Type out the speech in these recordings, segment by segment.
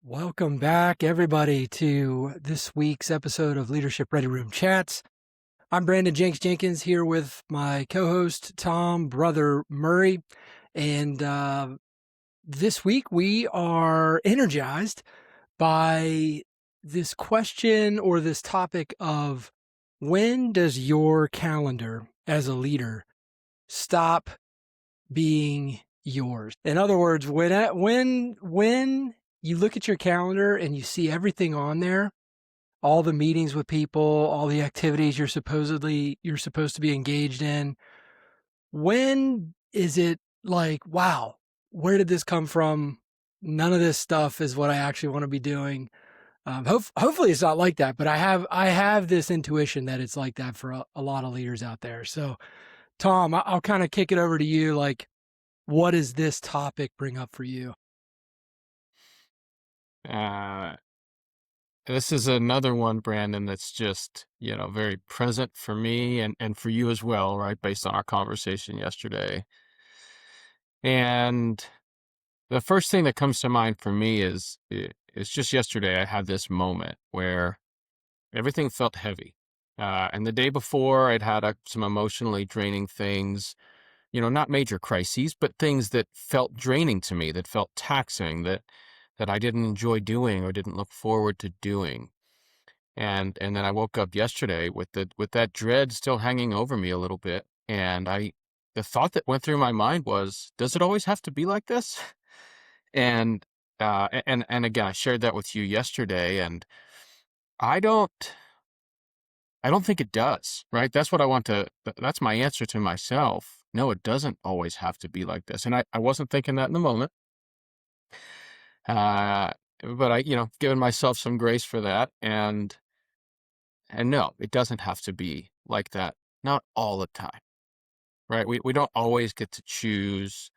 Welcome back, everybody, to this week's episode of Leadership Ready Room Chats. I'm Brandon Jenkins here with my co-host, Tom Brother Murray. And this week we are energized by this question or this topic of when does your calendar as a leader stop being yours? In other words, when you look at your calendar and you see everything on there, all the meetings with people, all the activities you're supposed to be engaged in, when is it like, wow, where did this come from? None of this stuff is what I actually want to be doing. Hopefully it's not like that, but I have this intuition that it's like that for a lot of leaders out there. So, Tom, I'll kind of kick it over to you. Like, what does this topic bring up for you? Uh, this is another one, Brandon, that's just, very present for me and for you as well, right? Based on our conversation yesterday. And the first thing that comes to mind for me is just yesterday I had this moment where everything felt heavy. And the day before I'd had some emotionally draining things, not major crises, but things that felt draining to me, that felt taxing, that I didn't enjoy doing or didn't look forward to doing. And then I woke up yesterday with that dread still hanging over me a little bit. And the thought that went through my mind was, does it always have to be like this? And and again, I shared that with you yesterday, and I don't I don't think it does, right? That's what I want to that's my answer to myself. No, it doesn't always have to be like this. And I wasn't thinking that in the moment. Uh but given myself some grace for that. And no, it doesn't have to be like that. Not all the time, right? We don't always get to choose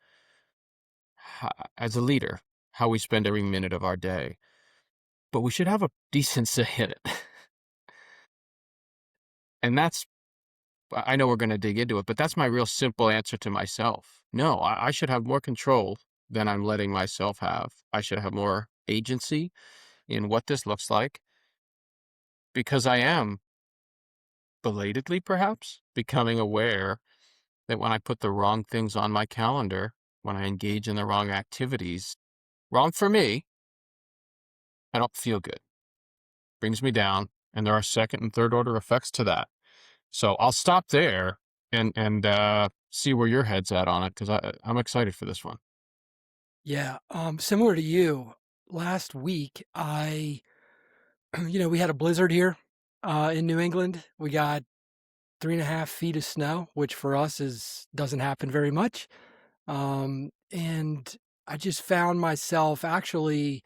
as a leader how we spend every minute of our day, but we should have a decent say in it. And I know we're going to dig into it, but that's my real simple answer to myself. No, I should have more control than I'm letting myself have. I should have more agency in what this looks like because I am belatedly, perhaps, becoming aware that when I put the wrong things on my calendar, when I engage in the wrong activities, wrong for me, I don't feel good. Brings me down, and there are second and third order effects to that. So I'll stop there and see where your head's at on it because I'm excited for this one. Yeah, similar to you, last week we had a blizzard here in New England. We got 3.5 feet of snow, which for us doesn't happen very much. And I just found myself actually,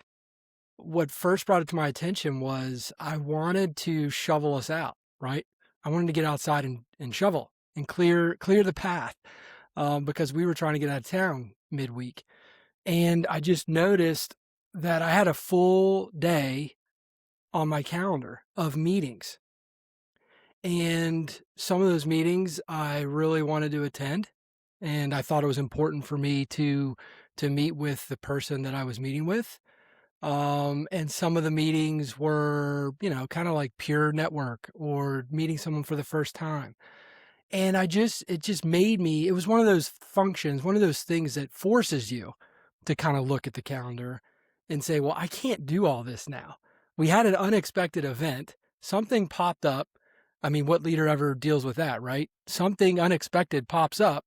what first brought it to my attention was I wanted to shovel us out, right? I wanted to get outside and shovel and clear the path because we were trying to get out of town midweek. And I just noticed that I had a full day on my calendar of meetings. And some of those meetings I really wanted to attend. And I thought it was important for me to meet with the person that I was meeting with. And some of the meetings were, kind of like pure network or meeting someone for the first time. And it just made me, it was one of those functions, one of those things that forces you to kind of look at the calendar and say, well, I can't do all this now. We had an unexpected event, something popped up. I mean, what leader ever deals with that, right? Something unexpected pops up.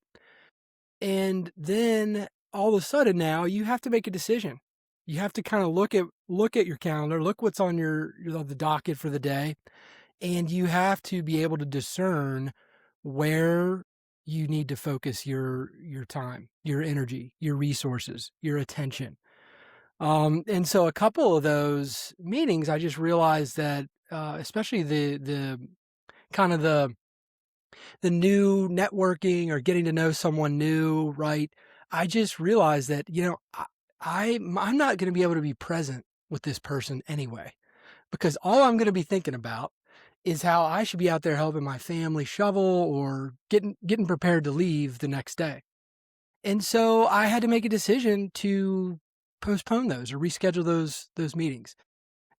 And then all of a sudden now you have to make a decision. You have to kind of look at your calendar, look what's on the docket for the day, and you have to be able to discern where you need to focus your time, your energy, your resources, your attention. And so a couple of those meetings, I just realized that, especially the kind of the new networking or getting to know someone new, right? I just realized that I'm not going to be able to be present with this person anyway, because all I'm going to be thinking about is how I should be out there helping my family shovel or getting prepared to leave the next day. And so I had to make a decision to postpone those or reschedule those meetings.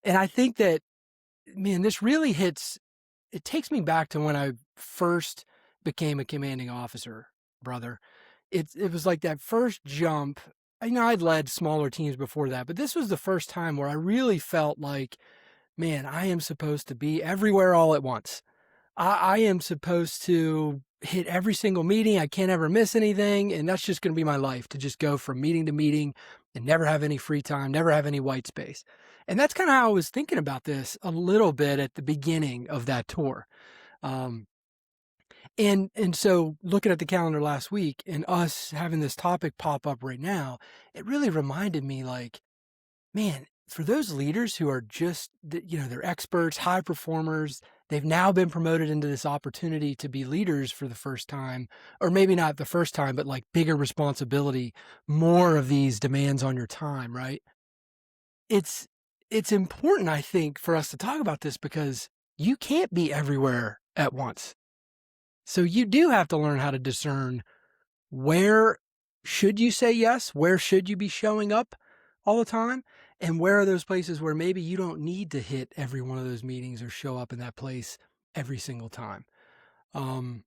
And I think that, man, this really hits it takes me back to when I first became a commanding officer, brother. It was like that first jump. I know I'd led smaller teams before that, but this was the first time where I really felt like, man, I am supposed to be everywhere all at once. I am supposed to hit every single meeting. I can't ever miss anything. And that's just going to be my life, to just go from meeting to meeting and never have any free time, never have any white space. And that's kind of how I was thinking about this a little bit at the beginning of that tour. Um, and so looking at the calendar last week and us having this topic pop up right now, it really reminded me like, man, for those leaders who are just, they're experts, high performers, they've now been promoted into this opportunity to be leaders for the first time, or maybe not the first time, but like bigger responsibility, more of these demands on your time, right? It's it's important, I think, for us to talk about this because you can't be everywhere at once. So you do have to learn how to discern where should you say yes? Where should you be showing up all the time? And where are those places where maybe you don't need to hit every one of those meetings or show up in that place every single time? Um,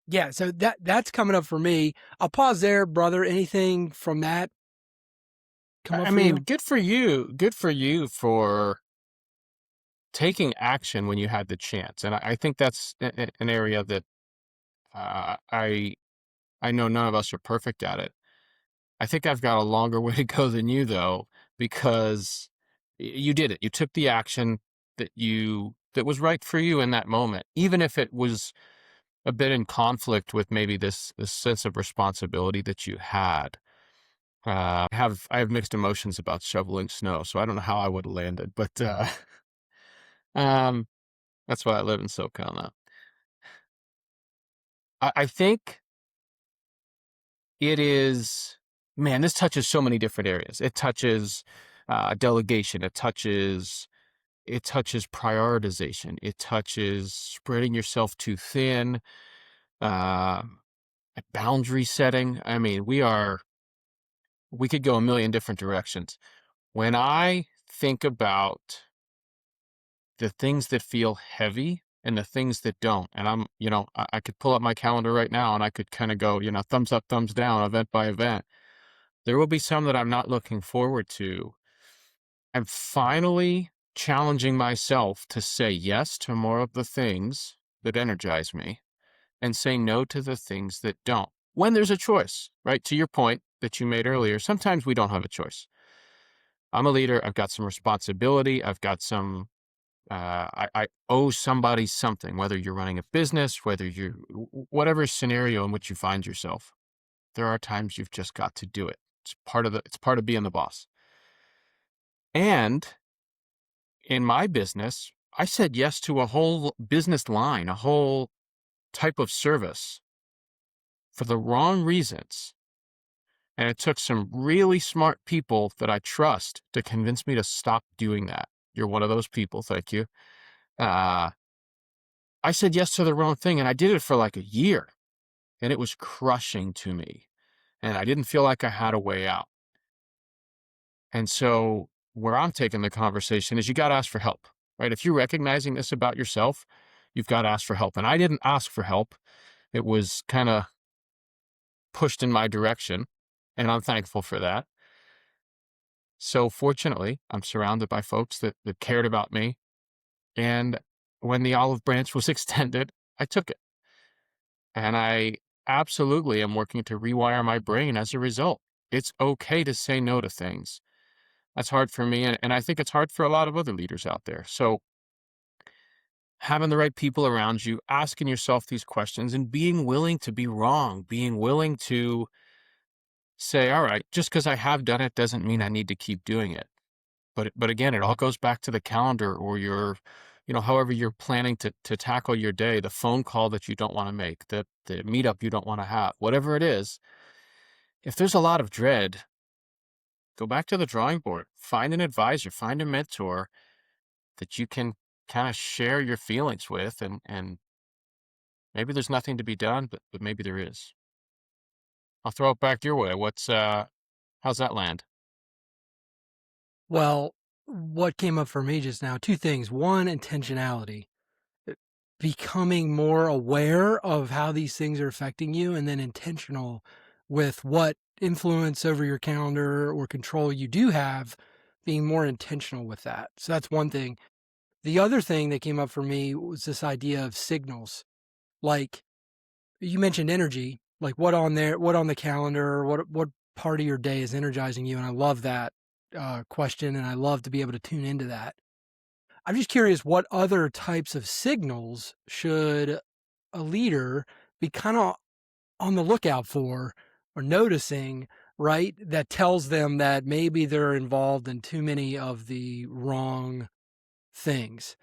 yeah, so that's coming up for me. I'll pause there, brother. Anything from that come up I for mean, you? good for you. Good for you for taking action when you had the chance. And I think that's an area that uh, I I know none of us are perfect at it. I think I've got a longer way to go than you though, because you did it. You took the action that was right for you in that moment, even if it was a bit in conflict with maybe this sense of responsibility that you had. I have mixed emotions about shoveling snow, so I don't know how I would have landed, but um, that's why I live in SoCal now. I think it is, man, this touches so many different areas. It touches delegation. It touches prioritization. It touches spreading yourself too thin. Uh, Boundary setting. I mean, we could go a million different directions. When I think about the things that feel heavy and the things that don't, and I could pull up my calendar right now and I could kind of go, thumbs up, thumbs down, event by event. There will be some that I'm not looking forward to. I'm finally challenging myself to say yes to more of the things that energize me and say no to the things that don't. When there's a choice, right? To your point that you made earlier, sometimes we don't have a choice. I'm a leader. I've got some responsibility. I've got some, I owe somebody something, whether you're running a business, whether whatever scenario in which you find yourself. There are times you've just got to do it. It's part of being the boss. And in my business, I said yes to a whole business line, a whole type of service for the wrong reasons. And it took some really smart people that I trust to convince me to stop doing that. You're one of those people. Thank you. Uh, I said yes to the wrong thing and I did it for like a year and it was crushing to me. And I didn't feel like I had a way out. And so where I'm taking the conversation is you got to ask for help, right? If you're recognizing this about yourself, you've got to ask for help. And I didn't ask for help. It was kind of pushed in my direction. And I'm thankful for that. So fortunately, I'm surrounded by folks that cared about me. And when the olive branch was extended, I took it. And I absolutely am working to rewire my brain as a result. It's okay to say no to things. That's hard for me. And I think it's hard for a lot of other leaders out there. So having the right people around you, asking yourself these questions and being willing to be wrong, being willing to say, all right, just because I have done it doesn't mean I need to keep doing it. But again, it all goes back to the calendar or however you're planning to tackle your day, the phone call that you don't want to make, the meetup you don't want to have, whatever it is. If there's a lot of dread, go back to the drawing board, find an advisor, find a mentor that you can kind of share your feelings with, and maybe there's nothing to be done, but maybe there is. I'll throw it back your way. How's that land? Well, what came up for me just now, 2 things. One, intentionality. Uh, Becoming more aware of how these things are affecting you and then intentional with what influence over your calendar or control you do have, being more intentional with that. So that's one thing. The other thing that came up for me was this idea of signals. Like you mentioned energy, like what on the calendar, what part of your day is energizing you? And I love that question, and I love to be able to tune into that. I'm just curious, what other types of signals should a leader be kind of on the lookout for or noticing, right? That tells them that maybe they're involved in too many of the wrong things.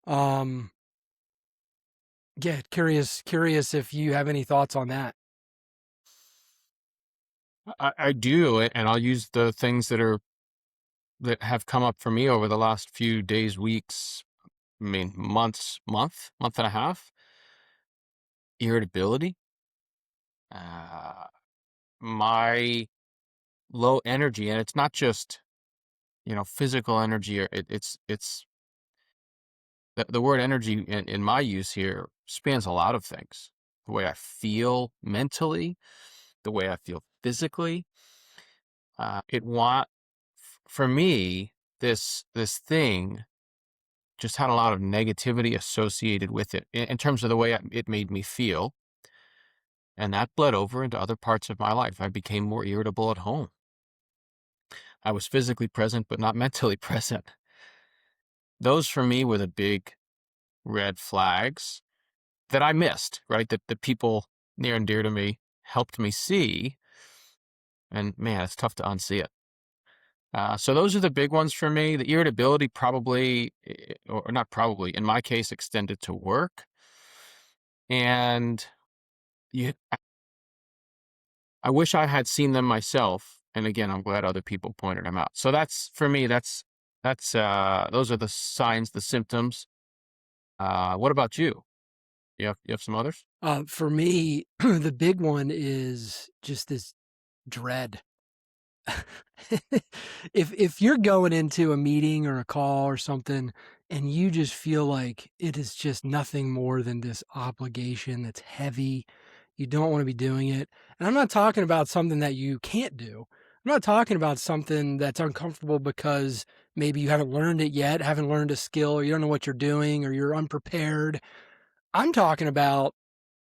Um, yeah, curious if you have any thoughts on that. I do, and I'll use the things that have come up for me over the last few days, weeks, I mean, month and a half. Irritability, uh, my low energy, and it's not just, physical energy, or it's the word energy in my use here spans a lot of things. The way I feel mentally, the way I feel physically. It want For me, this thing just had a lot of negativity associated with it in terms of the way it made me feel, and that bled over into other parts of my life. I became more irritable at home. I was physically present, but not mentally present. Those for me were the big red flags that I missed, right? That the people near and dear to me helped me see. And man, it's tough to unsee it. So those are the big ones for me. The irritability probably, or not probably, in my case, extended to work. And you, I wish I had seen them myself. And again, I'm glad other people pointed them out. So that's for me. That's those are the signs, the symptoms. What about you? You have some others? For me, the big one is just this dread. If you're going into a meeting or a call or something and you just feel like it is just nothing more than this obligation that's heavy, you don't want to be doing it. And I'm not talking about something that you can't do. I'm not talking about something that's uncomfortable because maybe you haven't learned it yet, haven't learned a skill, or you don't know what you're doing, or you're unprepared. I'm talking about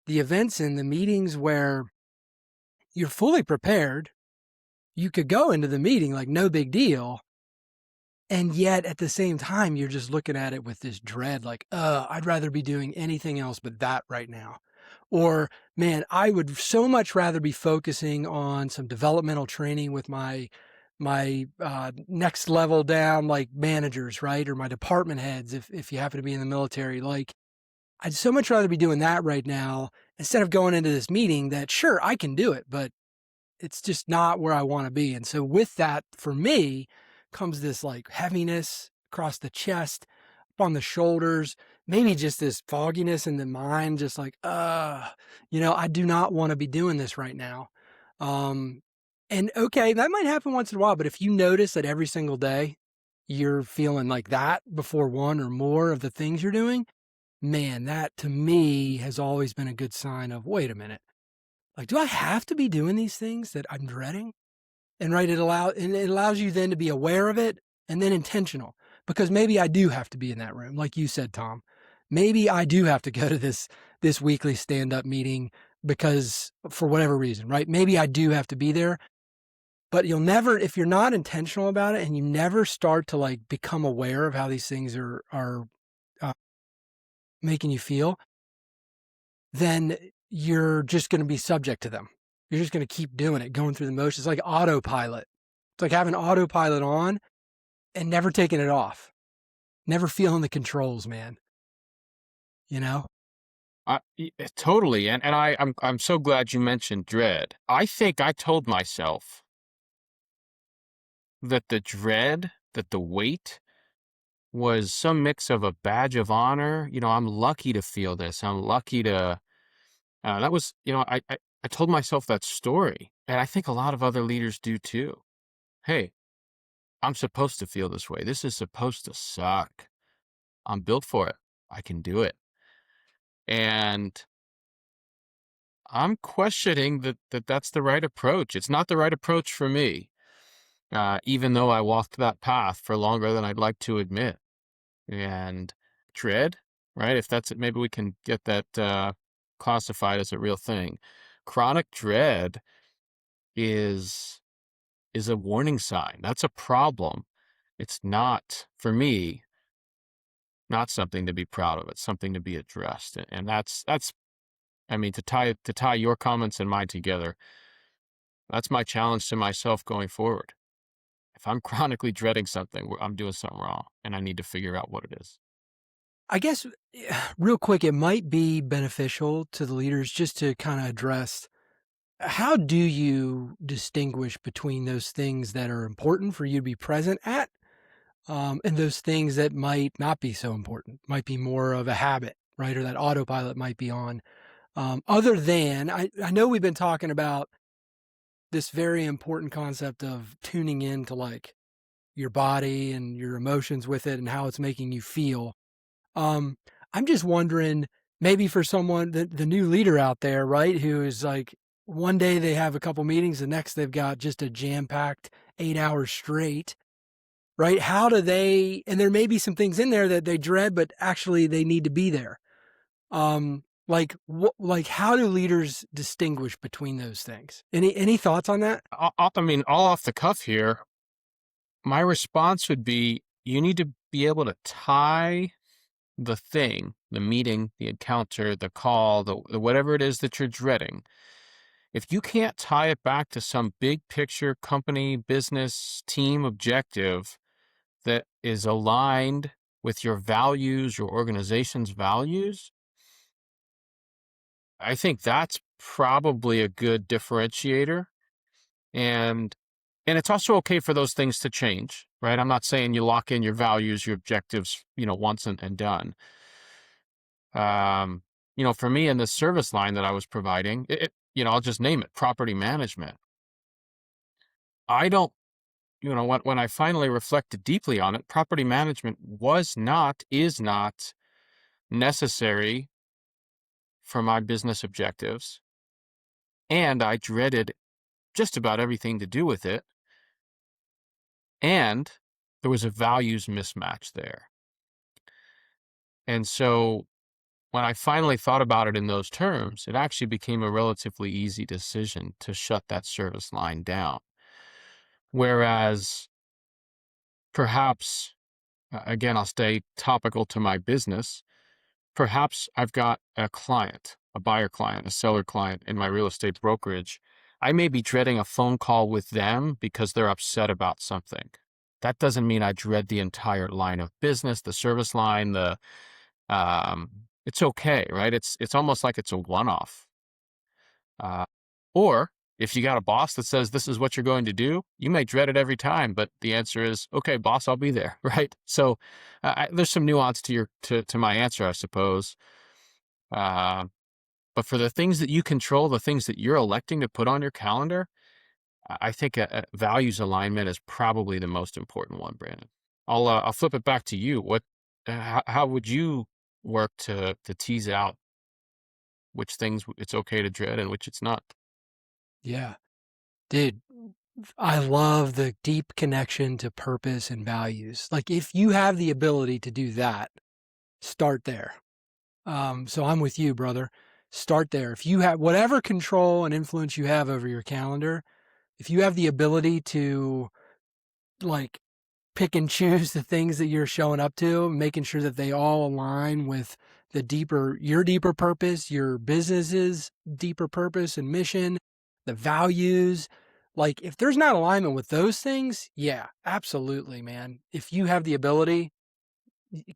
the events and the meetings where you're fully prepared. You could go into the meeting like no big deal. And yet at the same time, you're just looking at it with this dread, like, I'd rather be doing anything else but that right now. Or, man, I would so much rather be focusing on some developmental training with my next level down, like managers, right? Or my department heads, if you happen to be in the military. Like, I'd so much rather be doing that right now instead of going into this meeting that, sure, I can do it, but it's just not where I want to be. And so with that, for me, comes this like heaviness across the chest, up on the shoulders, maybe just this fogginess in the mind, just like, I do not want to be doing this right now. Um, and okay, that might happen once in a while, but if you notice that every single day you're feeling like that before one or more of the things you're doing, man, that to me has always been a good sign of, wait a minute, like, do I have to be doing these things that I'm dreading? And right, it allows you then to be aware of it and then intentional, because maybe I do have to be in that room, like you said, Tom. Maybe I do have to go to this weekly stand up meeting because for whatever reason, right? Maybe I do have to be there, but you'll never, if you're not intentional about it and you never start to like become aware of how these things are uh, making you feel, then you're just going to be subject to them. You're just going to keep doing it, going through the motions, like autopilot. It's like having autopilot on and never taking it off, never feeling the controls, man. You know? Totally, and I'm so glad you mentioned dread. I think I told myself that the weight was some mix of a badge of honor. I'm lucky to feel this. I'm lucky to. That was, I told myself that story, and I think a lot of other leaders do too. Hey, I'm supposed to feel this way. This is supposed to suck. I'm built for it. I can do it. And I'm questioning that that's the right approach. It's not the right approach for me, even though I walked that path for longer than I'd like to admit. And dread, right? If that's it, maybe we can get that classified as a real thing. Chronic dread is is a warning sign. That's a problem. It's not, for me, not something to be proud of. It's something to be addressed. And that's I mean, to tie your comments and mine together, that's my challenge to myself going forward. If I'm chronically dreading something, I'm doing something wrong, and I need to figure out what it is. I guess, real quick, it might be beneficial to the leaders just to kind of address, how do you distinguish between those things that are important for you to be present at, and those things that might not be so important, might be more of a habit, right? Or that autopilot might be on. Other than, I know we've been talking about this very important concept of tuning in to like your body and your emotions with it and how it's making you feel. Um, I'm just wondering, maybe for someone, the new leader out there, right, who is like, one day they have a couple meetings, the next they've got just a jam-packed 8 hours straight, right? How do they, and there may be some things in there that they dread, but actually they need to be there. Like what, like how do leaders distinguish between those things? Any thoughts on that? I mean, all off the cuff here, my response would be you need to be able to tie the thing, the meeting, the encounter, the call, the whatever it is that you're dreading. If you can't tie it back to some big picture company, business, team objective that is aligned with your values, your organization's values, I think that's probably a good differentiator. And it's also okay for those things to change, right? I'm not saying you lock in your values, your objectives, once and done. Um, for me in the service line that I was providing, I'll just name it, property management. I don't, when I finally reflected deeply on it, property management is not necessary for my business objectives. And I dreaded just about everything to do with it. And there was a values mismatch there. And so when I finally thought about it in those terms, it actually became a relatively easy decision to shut that service line down. Whereas perhaps, again, I'll stay topical to my business. Perhaps I've got a client, a buyer client, a seller client in my real estate brokerage. I may be dreading a phone call with them because they're upset about something. That doesn't mean I dread the entire line of business, the service line, um, it's okay, right? It's almost like it's a one-off. Uh, or if you got a boss that says this is what you're going to do, you may dread it every time, but the answer is, okay, boss, I'll be there, right? So there's some nuance to to my answer, I suppose. Uh, but for the things that you control, the things that you're electing to put on your calendar, I think a values alignment is probably the most important one, Brandon. I'll flip it back to you. How would you work to tease out which things it's okay to dread and which it's not? Yeah, dude, I love the deep connection to purpose and values. Like if you have the ability to do that, start there. So I'm with you, brother. Start there. If you have whatever control and influence you have over your calendar, if you have the ability to like pick and choose the things that you're showing up to, making sure that they all align with your deeper purpose, your business's deeper purpose and mission, the values. Like if there's not alignment with those things, yeah, absolutely, man. If you have the ability,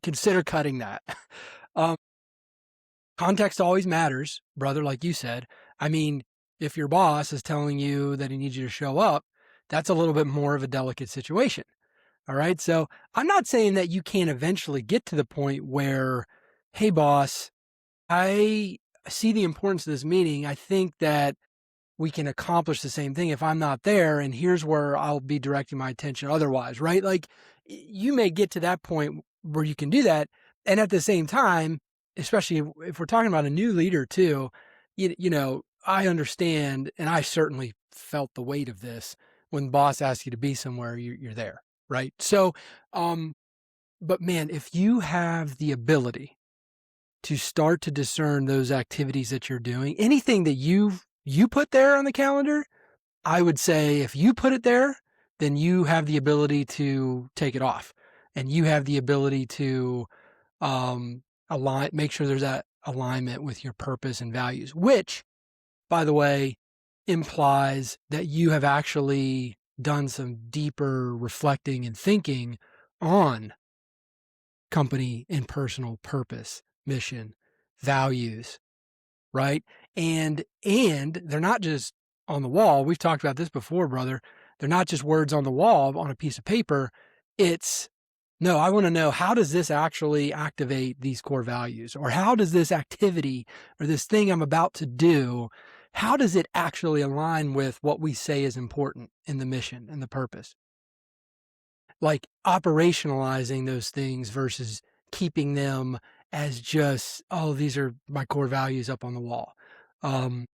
consider cutting that. Um, Context always matters, brother, like you said. I mean, if your boss is telling you that he needs you to show up, that's a little bit more of a delicate situation. All right. So I'm not saying that you can't eventually get to the point where, hey, boss, I see the importance of this meeting. I think that we can accomplish the same thing if I'm not there, and here's where I'll be directing my attention otherwise, right? Like you may get to that point where you can do that. And at the same time, especially if we're talking about a new leader too, I understand, and I certainly felt the weight of this when the boss asks you to be somewhere, you're there, right? So, but man, if you have the ability to start to discern those activities that you're doing, anything that you put there on the calendar, I would say if you put it there, then you have the ability to take it off, and you have the ability to make sure there's that alignment with your purpose and values, which, by the way, implies that you have actually done some deeper reflecting and thinking on company and personal purpose, mission, values, right? And they're not just on the wall. We've talked about this before, brother. They're not just words on the wall on a piece of paper. It's no, I want to know, how does this actually activate these core values? Or how does this activity or this thing I'm about to do, how does it actually align with what we say is important in the mission and the purpose? Like operationalizing those things versus keeping them as just, oh, these are my core values up on the wall. Um,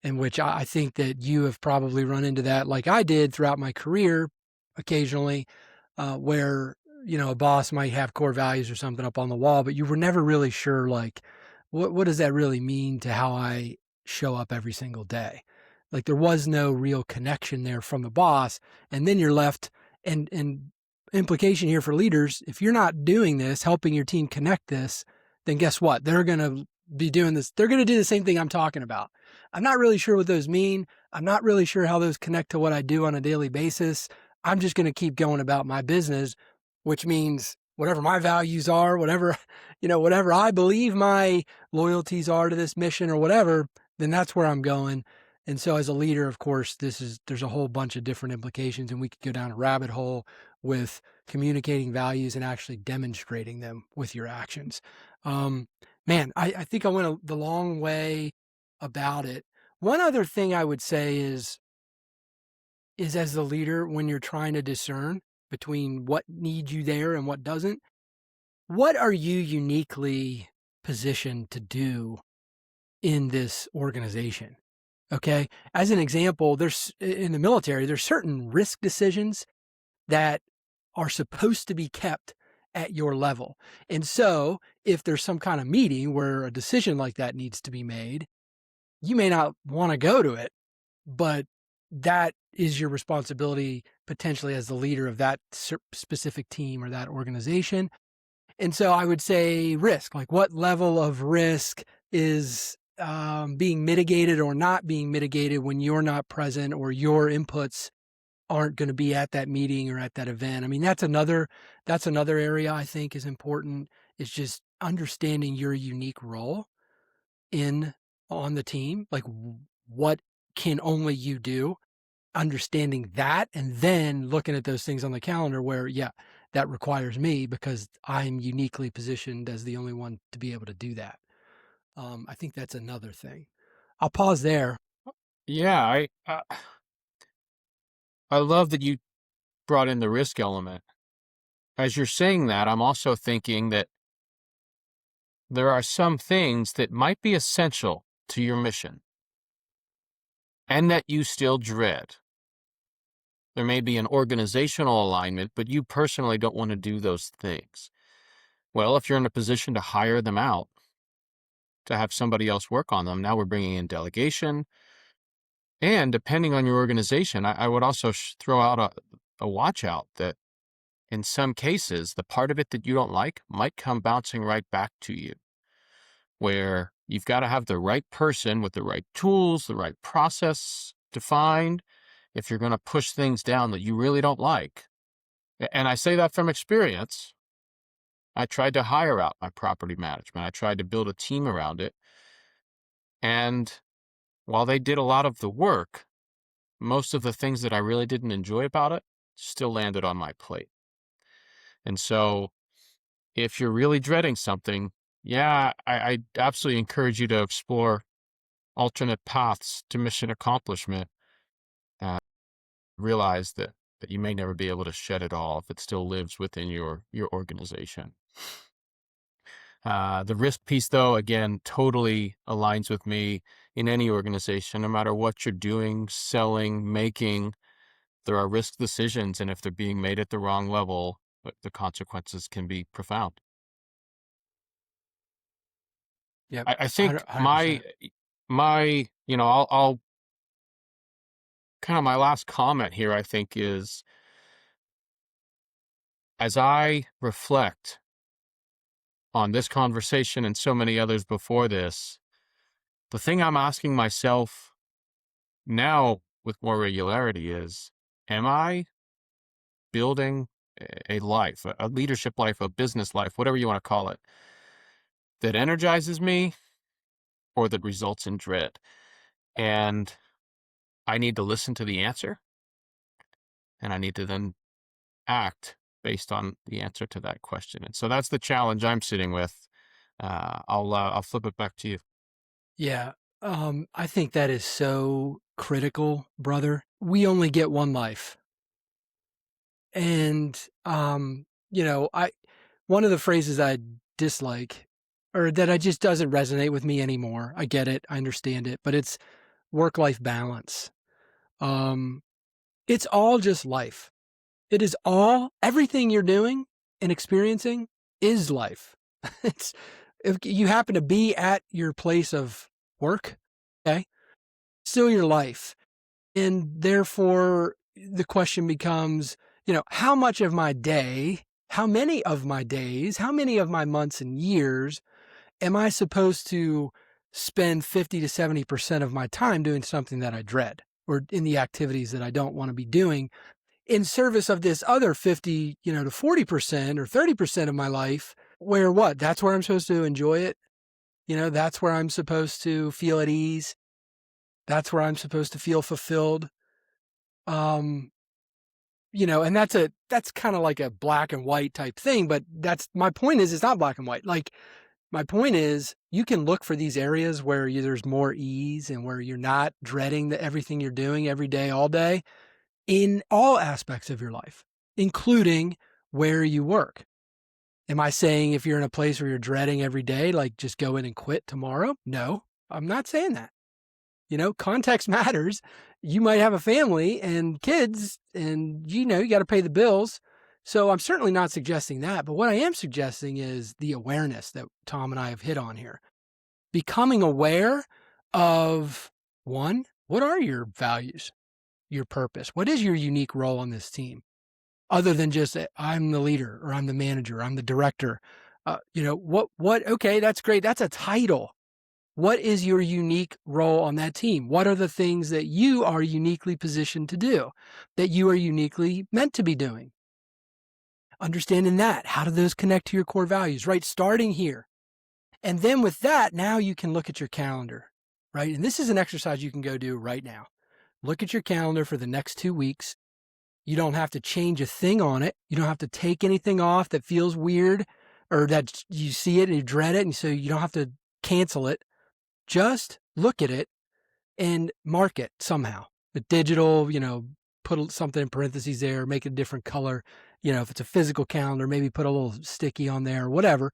in which I think that you have probably run into that, like I did throughout my career occasionally, where, a boss might have core values or something up on the wall, but you were never really sure, like, what does that really mean to how I show up every single day? Like there was no real connection there from the boss. And then you're left, and implication here for leaders, if you're not doing this, helping your team connect this, then guess what? They're going to be doing this. They're going to do the same thing I'm talking about. I'm not really sure what those mean. I'm not really sure how those connect to what I do on a daily basis. I'm just going to keep going about my business, which means whatever my values are, whatever I believe my loyalties are to this mission or whatever, then that's where I'm going. And so as a leader, of course, there's a whole bunch of different implications, and we could go down a rabbit hole with communicating values and actually demonstrating them with your actions. Um, Man, I think I went the long way about it. One other thing I would say is as the leader, when you're trying to discern between what needs you there and what doesn't, what are you uniquely positioned to do in this organization? Okay. As an example, there's in the military, there's certain risk decisions that are supposed to be kept at your level. And so if there's some kind of meeting where a decision like that needs to be made, you may not want to go to it, but that is your responsibility potentially as the leader of that specific team or that organization. And so I would say risk, like what level of risk is being mitigated or not being mitigated when you're not present or your inputs aren't going to be at that meeting or at that event. I mean, that's another area I think is important, is just understanding your unique role in on the team, like what can only you do, understanding that, and then looking at those things on the calendar where, yeah, that requires me because I'm uniquely positioned as the only one to be able to do that. I think that's another thing. I'll pause there. Yeah, I love that you brought in the risk element. As you're saying that, I'm also thinking that there are some things that might be essential to your mission and that you still dread. There may be an organizational alignment, but you personally don't want to do those things. Well, if you're in a position to hire them out, to have somebody else work on them, now we're bringing in delegation. And depending on your organization, I would also throw out a watch out that in some cases, the part of it that you don't like might come bouncing right back to you, where you've got to have the right person with the right tools, the right process defined if you're going to push things down that you really don't like. And I say that from experience. I tried to hire out my property management. I tried to build a team around it. And while they did a lot of the work, most of the things that I really didn't enjoy about it still landed on my plate. And so if you're really dreading something, yeah, I absolutely encourage you to explore alternate paths to mission accomplishment, uh, realize that you may never be able to shed it all if it still lives within your organization. The risk piece, though, again, totally aligns with me in any organization, no matter what you're doing, selling, making. There are risk decisions, and if they're being made at the wrong level, the consequences can be profound. Yep. I think 100%. I'll kind of my last comment here, I think, is as I reflect on this conversation and so many others before this, the thing I'm asking myself now with more regularity is, am I building a life, a leadership life, a business life, whatever you want to call it, that energizes me or that results in dread? And I need to listen to the answer, and I need to then act based on the answer to that question. And so that's the challenge I'm sitting with. I'll flip it back to you. Yeah. I think that is so critical, brother. We only get one life. And I one of the phrases I dislike or that I just doesn't resonate with me anymore. I get it, I understand it, but it's work-life balance. Um, it's all just life. It is all everything you're doing and experiencing is life. It's if you happen to be at your place of work, okay, still your life. And therefore, the question becomes, how much of my day, how many of my days, how many of my months and years am I supposed to spend 50 to 70% of my time doing something that I dread or in the activities that I don't want to be doing in service of this other 50, to 40% or 30% of my life where what? That's where I'm supposed to enjoy it. That's where I'm supposed to feel at ease. That's where I'm supposed to feel fulfilled. Um, and that's kind of like a black and white type thing, but that's my point is it's not black and white. Like my point is you can look for these areas where there's more ease and where you're not dreading everything you're doing every day, all day in all aspects of your life, including where you work. Am I saying if you're in a place where you're dreading every day, like just go in and quit tomorrow? No, I'm not saying that. Context matters. You might have a family and kids and you got to pay the bills. So I'm certainly not suggesting that. But what I am suggesting is the awareness that Tom and I have hit on here. Becoming aware of one, what are your values, your purpose? What is your unique role on this team? Other than just I'm the leader or I'm the manager, I'm the director. Okay, that's great. That's a title. What is your unique role on that team? What are the things that you are uniquely positioned to do, that you are uniquely meant to be doing? Understanding that, how do those connect to your core values, right? Starting here. And then with that, now you can look at your calendar, right? And this is an exercise you can go do right now. Look at your calendar for the next 2 weeks. You don't have to change a thing on it. You don't have to take anything off that feels weird or that you see it and you dread it. And so you don't have to cancel it. Just look at it and mark it somehow. The digital, put something in parentheses there, make it a different color. If it's a physical calendar, maybe put a little sticky on there or whatever.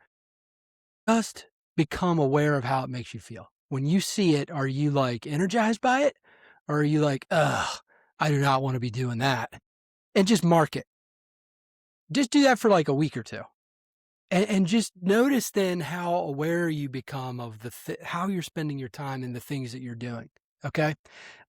Just become aware of how it makes you feel. When you see it, are you like energized by it? Or are you like, ugh, I do not want to be doing that? And just mark it. Just do that for like a week or two. And just notice then how aware you become of how you're spending your time and the things that you're doing. Okay.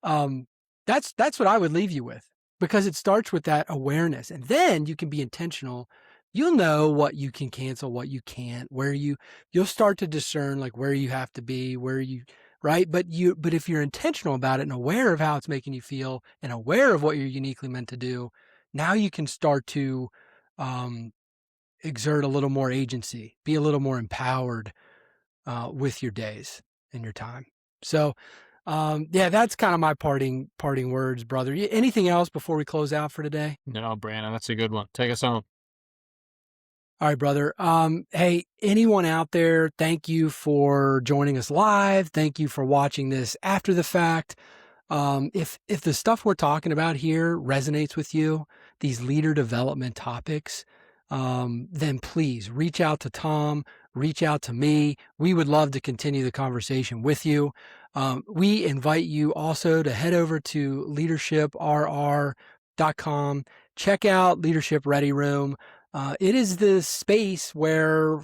Um, that's what I would leave you with because it starts with that awareness and then you can be intentional. You'll know what you can cancel, what you can't, you'll start to discern like where you have to be, right. But if you're intentional about it and aware of how it's making you feel and aware of what you're uniquely meant to do, now you can start to, exert a little more agency, be a little more empowered with your days and your time. So, yeah, that's kind of my parting words, brother. Anything else before we close out for today? No, Brandon, that's a good one. Take us home. All right, brother. Hey, anyone out there, thank you for joining us live. Thank you for watching this after the fact. If the stuff we're talking about here resonates with you, these leader development topics, then please reach out to Tom, reach out to me. We would love to continue the conversation with you. We invite you also to head over to leadershiprr.com. Check out Leadership Ready Room. It is the space where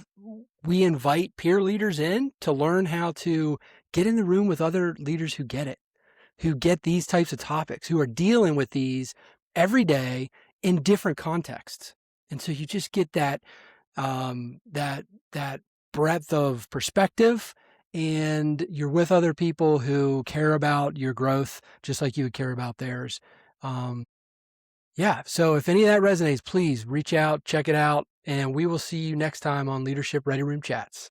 we invite peer leaders in to learn how to get in the room with other leaders who get it, who get these types of topics, who are dealing with these every day in different contexts. And so you just get that breadth of perspective, and you're with other people who care about your growth just like you would care about theirs. Um, yeah. So if any of that resonates, please reach out, check it out, and we will see you next time on Leadership Ready Room Chats.